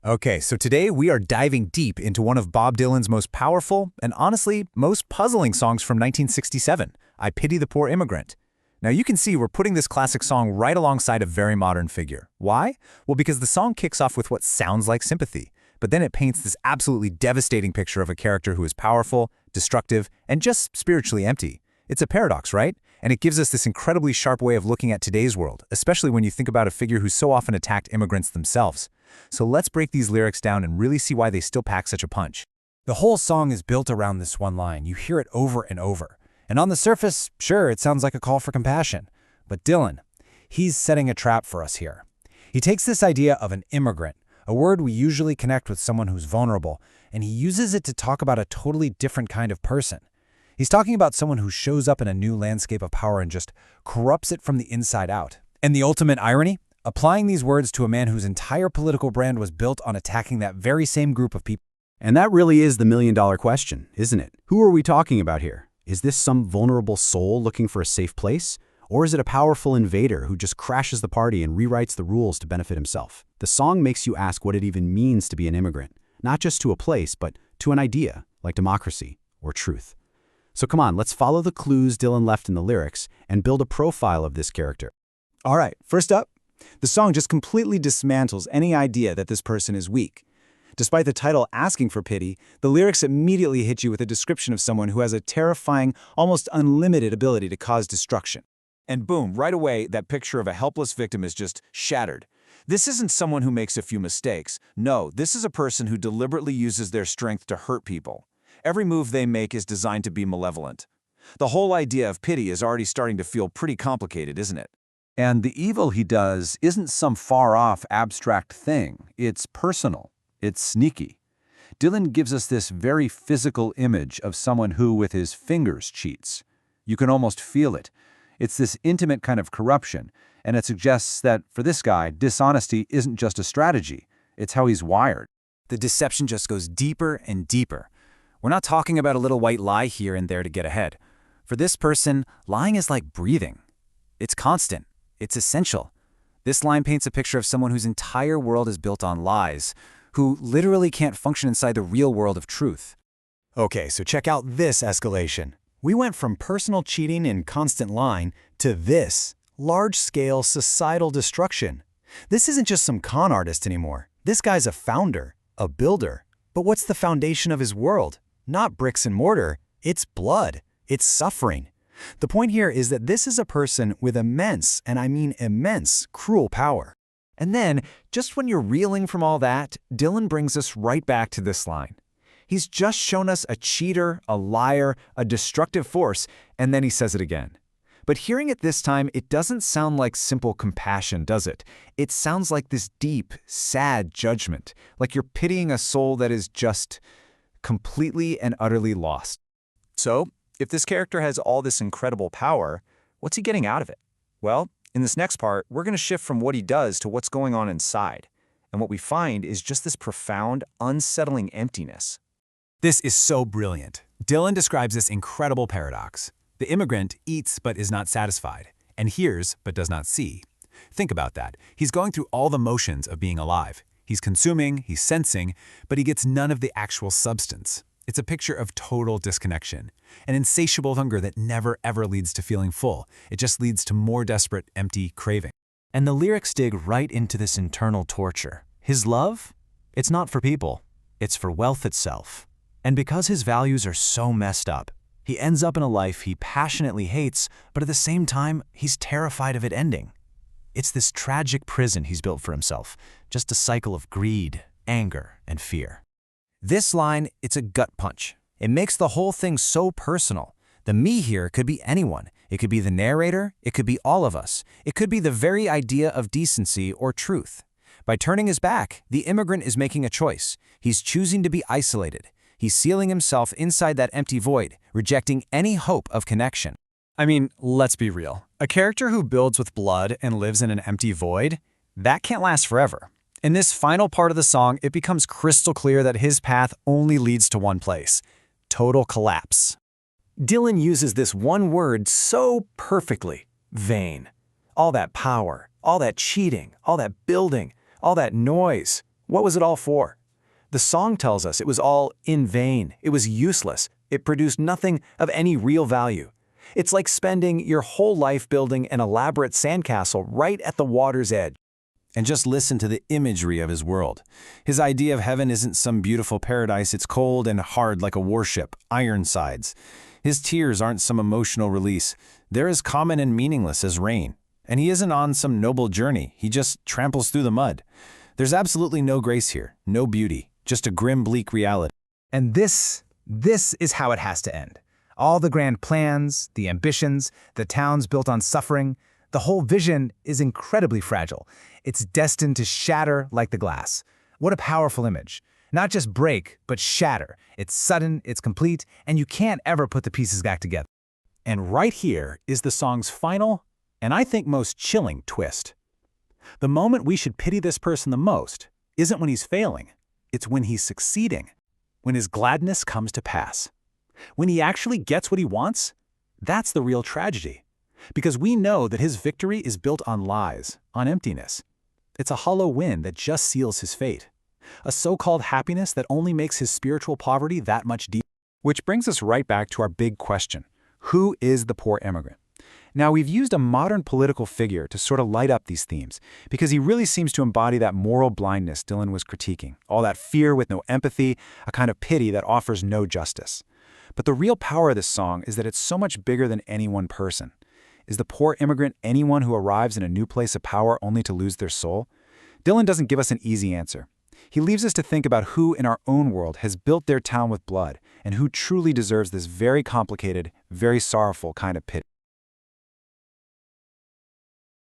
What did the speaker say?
Okay, so today we are diving deep into one of Bob Dylan's most powerful and honestly most puzzling songs from 1967, I Pity the Poor Immigrant. Now you can see we're putting this classic song right alongside a very modern figure. Why? Well, because the song kicks off with what sounds like sympathy, but then it paints this absolutely devastating picture of a character who is powerful, destructive, and just spiritually empty. It's a paradox, right? And it gives us this incredibly sharp way of looking at today's world, especially when you think about a figure who so often attacked immigrants themselves. So let's break these lyrics down and really see why they still pack such a punch. The whole song is built around this one line. You hear it over and over. And on the surface, sure, it sounds like a call for compassion. But Dylan, he's setting a trap for us here. He takes this idea of an immigrant, a word we usually connect with someone who's vulnerable, and he uses it to talk about a totally different kind of person. He's talking about someone who shows up in a new landscape of power and just corrupts it from the inside out. And the ultimate irony? Applying these words to a man whose entire political brand was built on attacking that very same group of people. And that really is the million-dollar question, isn't it? Who are we talking about here? Is this some vulnerable soul looking for a safe place? Or is it a powerful invader who just crashes the party and rewrites the rules to benefit himself? The song makes you ask what it even means to be an immigrant, not just to a place, but to an idea, like democracy or truth. So come on, let's follow the clues Dylan left in the lyrics and build a profile of this character. All right, first up, the song just completely dismantles any idea that this person is weak. Despite the title asking for pity, the lyrics immediately hit you with a description of someone who has a terrifying, almost unlimited ability to cause destruction. And boom, right away, that picture of a helpless victim is just shattered. This isn't someone who makes a few mistakes. No, this is a person who deliberately uses their strength to hurt people. Every move they make is designed to be malevolent. The whole idea of pity is already starting to feel pretty complicated, isn't it? And the evil he does isn't some far-off abstract thing. It's personal. It's sneaky. Dylan gives us this very physical image of someone who, with his fingers, cheats. You can almost feel it. It's this intimate kind of corruption, and it suggests that, for this guy, dishonesty isn't just a strategy. It's how he's wired. The deception just goes deeper and deeper. We're not talking about a little white lie here and there to get ahead. For this person, lying is like breathing. It's constant. It's essential. This line paints a picture of someone whose entire world is built on lies, who literally can't function inside the real world of truth. Okay, so check out this escalation. We went from personal cheating and constant lying to this, large-scale societal destruction. This isn't just some con artist anymore. This guy's a founder, a builder. But what's the foundation of his world? Not bricks and mortar, it's blood, it's suffering. The point here is that this is a person with immense, and I mean immense, cruel power. And then, just when you're reeling from all that, Dylan brings us right back to this line. He's just shown us a cheater, a liar, a destructive force, and then he says it again. But hearing it this time, it doesn't sound like simple compassion, does it? It sounds like this deep, sad judgment, like you're pitying a soul that is just completely and utterly lost. So, if this character has all this incredible power, what's he getting out of it? Well, in this next part, we're going to shift from what he does to what's going on inside. And what we find is just this profound, unsettling emptiness. This is so brilliant. Dylan describes this incredible paradox. The immigrant eats but is not satisfied, and hears but does not see. Think about that. He's going through all the motions of being alive. He's consuming, he's sensing, but he gets none of the actual substance. It's a picture of total disconnection, an insatiable hunger that never ever leads to feeling full. It just leads to more desperate, empty craving. And the lyrics dig right into this internal torture. His love? It's not for people. It's for wealth itself. And because his values are so messed up, he ends up in a life he passionately hates, but at the same time, he's terrified of it ending. It's this tragic prison he's built for himself, just a cycle of greed, anger, and fear. This line, it's a gut punch. It makes the whole thing so personal. The me here could be anyone. It could be the narrator. It could be all of us. It could be the very idea of decency or truth. By turning his back, the immigrant is making a choice. He's choosing to be isolated. He's sealing himself inside that empty void, rejecting any hope of connection. I mean, let's be real. A character who builds with blood and lives in an empty void, that can't last forever. In this final part of the song, it becomes crystal clear that his path only leads to one place: total collapse. Dylan uses this one word so perfectly: vain. All that power, all that cheating, all that building, all that noise. What was it all for? The song tells us it was all in vain. It was useless. It produced nothing of any real value. It's like spending your whole life building an elaborate sandcastle right at the water's edge. And just listen to the imagery of his world. His idea of heaven isn't some beautiful paradise, it's cold and hard like a warship, Ironsides. His tears aren't some emotional release, they're as common and meaningless as rain. And he isn't on some noble journey, he just tramples through the mud. There's absolutely no grace here, no beauty, just a grim, bleak reality. And this is how it has to end. All the grand plans, the ambitions, the towns built on suffering, the whole vision is incredibly fragile. It's destined to shatter like the glass. What a powerful image. Not just break, but shatter. It's sudden, it's complete, and you can't ever put the pieces back together. And right here is the song's final, and I think most chilling twist. The moment we should pity this person the most isn't when he's failing, it's when he's succeeding, when his gladness comes to pass. When he actually gets what he wants, that's the real tragedy. Because we know that his victory is built on lies, on emptiness. It's a hollow win that just seals his fate. A so-called happiness that only makes his spiritual poverty that much deeper. Which brings us right back to our big question. Who is the poor immigrant? Now, we've used a modern political figure to sort of light up these themes, because he really seems to embody that moral blindness Dylan was critiquing, all that fear with no empathy, a kind of pity that offers no justice. But the real power of this song is that it's so much bigger than any one person. Is the poor immigrant anyone who arrives in a new place of power only to lose their soul? Dylan doesn't give us an easy answer. He leaves us to think about who in our own world has built their town with blood and who truly deserves this very complicated, very sorrowful kind of pity.